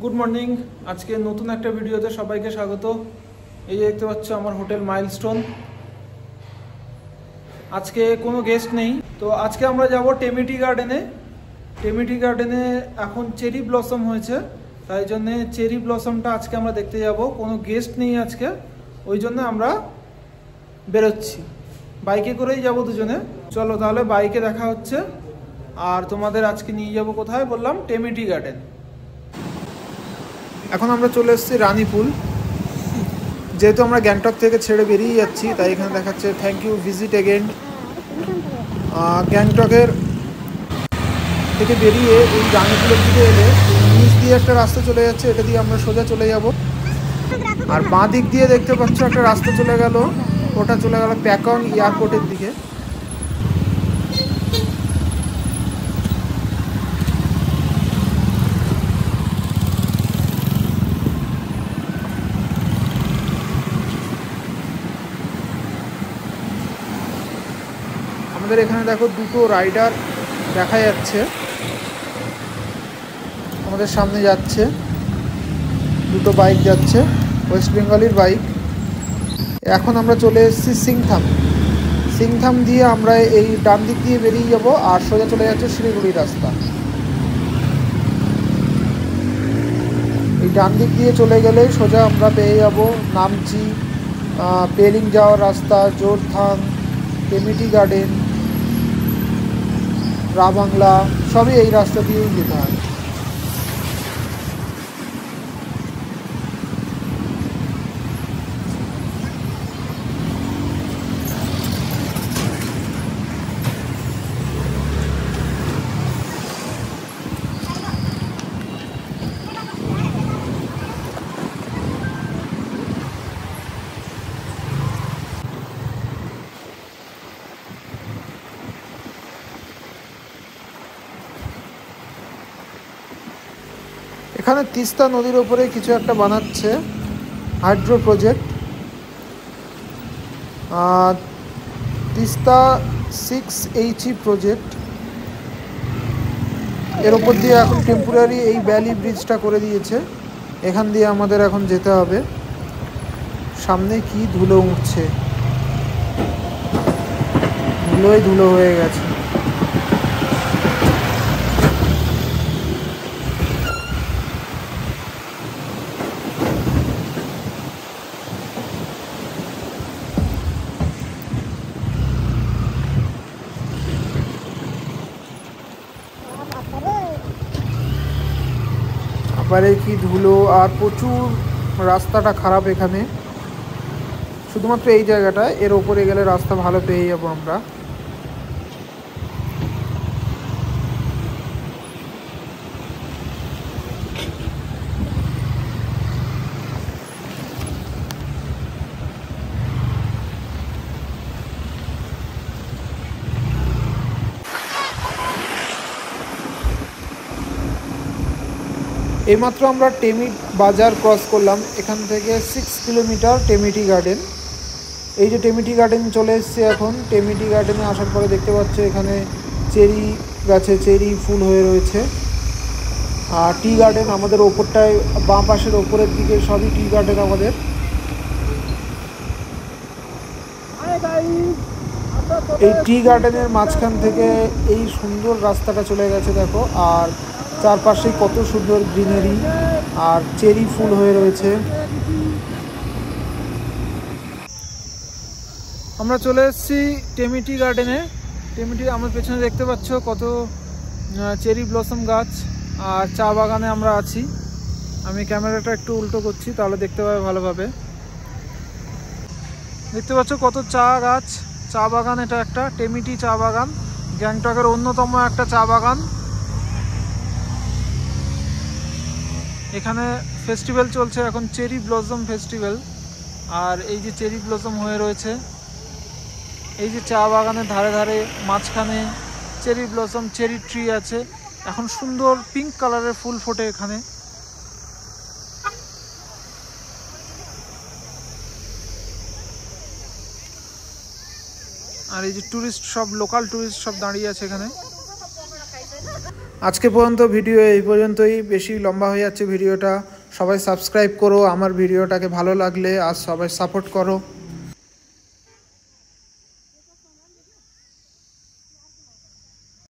Good morning. আজকে নতুন একটা ভিডিওতে সবাইকে স্বাগত। এই যে দেখতে পাচ্ছ আমার হোটেল মাইলস্টোন। আজকে কোনো গেস্ট নেই, তো আজকে আমরা যাব টেমিটি গার্ডেনে। টেমিটি গার্ডেনে এখন চেরি ব্লসম হয়েছে, তাই জন্যে চেরি ব্লসমটা আজকে আমরা দেখতে যাব। কোনো গেস্ট নেই আজকে, ওই জন্য আমরা বেরোচ্ছি। বাইকে করেই যাব দুজনে। চলো তাহলে বাইকে দেখা হচ্ছে। আর তোমাদের আজকে নিয়ে যাব কোথায় বললাম, টেমিটি গার্ডেন। এখন আমরা চলে এসেছি রানীপুল। যেহেতু আমরা গ্যাংটক থেকে ছেড়ে বেরিয়ে যাচ্ছি, তাই এখানে দেখাচ্ছে থ্যাংক ইউ ভিজিট এগেন। গ্যাংটকের থেকে বেরিয়ে এই রানীপুলের দিকে এলে নিচ দিয়ে একটা রাস্তা চলে যাচ্ছে, এটা দিয়ে আমরা সোজা চলে যাব। আর বাঁ দিক দিয়ে দেখতে পাচ্ছ একটা রাস্তা চলে গেল, ওটা চলে গেল প্যাকং এয়ারপোর্টের দিকে। আমাদের এখানে দেখো দুটো রাইডার দেখা যাচ্ছে, আমাদের সামনে যাচ্ছে দুটো বাইক যাচ্ছে, ওয়েস্ট বেঙ্গলের বাইক। এখন আমরা চলে এসেছি সিংথাম দিয়ে আমরা এই ডান দিক দিয়ে বেরিয়ে যাব, আর সোজা চলে যাচ্ছে শিলিগুড়ি রাস্তা। এই ডান দিক দিয়ে চলে গেলে সোজা আমরা পেয়ে যাব নামচি, পেলিং যাওয়ার রাস্তা, জোরথাং, টেমিটি গার্ডেন, রাবাংলা, সবই এই রাস্তা দিয়েই যেতে হয়। এখানে তিস্তা নদীর ওপরে কিছু একটা বানাচ্ছে, hydro project. Teesta 6HE project. এর ওপর দিয়ে এখন টেম্পোরারি এই ভ্যালি ব্রিজটা করে দিয়েছে। এখান দিয়ে আমাদের এখন যেতে হবে। সামনে কি ধুলো উঠছে, ধুলোয় ধুলো হয়ে গেছে। আবারে কি ধুলো, আর প্রচুর রাস্তাটা খারাপ এখানে। শুধুমাত্র এই জায়গাটা, এর ওপরে গেলে রাস্তা ভালো পেয়ে যাবো আমরা। এইমাত্র আমরা টেমি বাজার ক্রস করলাম। এখান থেকে 6 কিলোমিটার টেমিটি গার্ডেন। এই যে টেমিটি গার্ডেন চলে এসছে। এখন টেমিটি গার্ডেনে আসার পরে দেখতে পাচ্ছ এখানে চেরি গাছে চেরি ফুল হয়ে রয়েছে। আর টি গার্ডেন আমাদের ওপরটায়, বাঁ পাশের ওপরের দিকে সবই টি গার্ডেন আমাদের। এই টি গার্ডেনের মাঝখান থেকে এই সুন্দর রাস্তাটা চলে গেছে দেখো। আর চারপাশে কত সুন্দর গ্রিনারি আর চেরি ফুল হয়ে রয়েছে। আমরা চলে এসেছি টেমিটি গার্ডেনে। টেমিটি আমার পেছনে দেখতে পাচ্ছ কত চেরি ব্লসম গাছ আর চা বাগানে আমরা আছি। আমি ক্যামেরাটা একটু উল্টো করছি, তাহলে দেখতে পাবে ভালোভাবে। দেখতে পাচ্ছ কত চা গাছ, চা বাগান। এটা একটা টেমিটি চা বাগান, গ্যাংটকের অন্যতম একটা চা বাগান। এখানে ফেস্টিভ্যাল চলছে এখন, চেরি ব্লসম ফেস্টিভ্যাল। আর এই যে চেরি ব্লসম হয়ে রয়েছে, এই যে চা বাগানের ধারে ধারে মাঝখানে চেরি ব্লসম, চেরি ট্রি আছে। এখন সুন্দর পিঙ্ক কালারের ফুল ফোটে এখানে। আর এই যে টুরিস্ট সব, লোকাল টুরিস্ট সব দাঁড়িয়ে আছে এখানে। আজকে পর্যন্ত ভিডিও এই পর্যন্তই, বেশি লম্বা হয়ে যাচ্ছে ভিডিওটা। সবাই সাবস্ক্রাইব করো আমার ভিডিওটাকে, ভালো লাগলে আর সবাই সাপোর্ট করো।